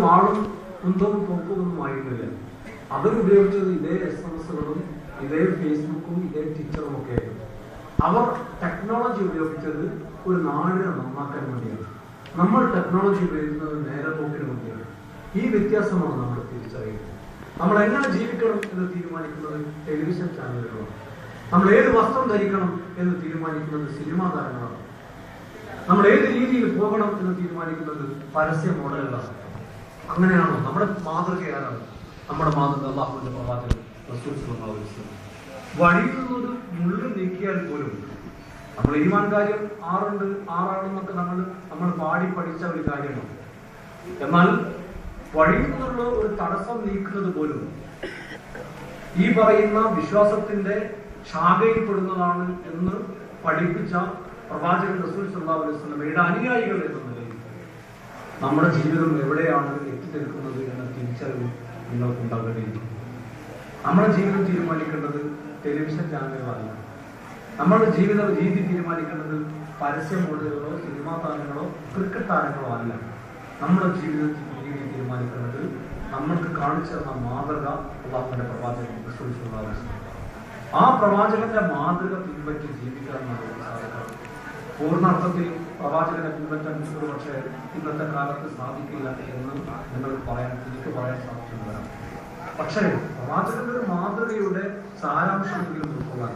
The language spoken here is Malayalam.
വാളും കുന്തവും തോക്കൊന്നും ആയിരുന്നില്ല. അവരുപയോഗിച്ചത് ഇതേ SMS-കളും ഇതേ ഫേസ്ബുക്കും ഇതേ ട്വിറ്ററും ഒക്കെ ആയിരുന്നു. അവർ ടെക്നോളജി ഉപയോഗിച്ചത് ഒരു നാടിനെ നന്നാക്കാൻ വേണ്ടിയാണ്. നമ്മൾ ടെക്നോളജി ഉപയോഗിക്കുന്നത് നേരെ പോക്കിന് വേണ്ടിയാണ്. ഈ വ്യത്യാസമാണ് നമ്മൾ തിരിച്ചറിയുന്നത്. നമ്മൾ എങ്ങനെ ജീവിക്കണം എന്ന് തീരുമാനിക്കുന്നത് ടെലിവിഷൻ ചാനലുകളാണ്. നമ്മൾ ഏത് വസ്ത്രം ധരിക്കണം എന്ന് തീരുമാനിക്കുന്നത് സിനിമാ താരങ്ങളാണ്. നമ്മൾ ഏത് രീതിയിൽ പോകണം എന്ന് തീരുമാനിക്കുന്നത് പരസ്യ മോഡലുകളാണ്. അങ്ങനെയാണോ? നമ്മുടെ മാതൃക ആരാണ്? നമ്മുടെ മാതൃക അല്ലാഹുവിന്റെ പ്രവാചകൻ റസൂൽ സ്വല്ലല്ലാഹു അലൈഹി വസല്ലം. വഴിയിൽ നിന്നൊരു മുള്ളു നീക്കിയാൽ പോലും നമ്മൾ ഈമാൻ കാര്യം 6 നമ്മൾ പാടി പഠിച്ച ഒരു കാര്യമാണ്. എന്നാൽ വഴിയിൽ നിന്നുള്ള ഒരു തടസ്സം നീക്കുന്നത് പോലും ഈ പറയുന്ന വിശ്വാസത്തിന്റെ ശാഖയിൽപ്പെടുന്നതാണ് എന്ന് പഠിപ്പിച്ച പ്രവാചകൻ റസൂൽ സ്വല്ലല്ലാഹു അലൈഹി വസല്ലമയുടെ അനുയായികൾ എന്ന നിലയിൽ നമ്മുടെ ജീവിതം എവിടെയാണ് എത്തിനിൽക്കുന്നത് എന്ന തിരിച്ചറിവ് നിങ്ങൾക്കുണ്ടാകേണ്ടിയിരിക്കുന്നു. നമ്മുടെ ജീവിതം തീരുമാനിക്കേണ്ടത് ടെലിവിഷൻ ചാനലുകളല്ല. നമ്മുടെ ജീവിത രീതി തീരുമാനിക്കേണ്ടത് പരസ്യ മോഡലുകളോ സിനിമാ താരങ്ങളോ ക്രിക്കറ്റ് താരങ്ങളോ അല്ല. നമ്മുടെ ജീവിതത്തിൽ രീതി തീരുമാനിക്കുന്നത് നമ്മൾക്ക് കാണിച്ചു തന്ന മാതൃക അല്ലാഹുവിന്റെ പ്രവാചകൻ റസൂൽ സ്വല്ലല്ലാഹു അലൈഹി വസല്ലം. ആ പ്രവാചകന്റെ മാതൃക പിൻപറ്റി ജീവിക്കാൻ നമുക്ക് സാധിക്കണം. പൂർണ്ണാർത്ഥത്തിൽ പ്രവാചകനെ പിൻപറ്റാൻ പക്ഷേ ഇന്നത്തെ കാലത്ത് സാധിക്കില്ല എന്ന് എനിക്ക് പറയാൻ സാധിക്കുന്നതാണ്. പക്ഷേ പ്രവാചകന്റെ ഒരു മാതൃകയുടെ സാരാംശമെങ്കിലും ഉൾക്കൊള്ളാൻ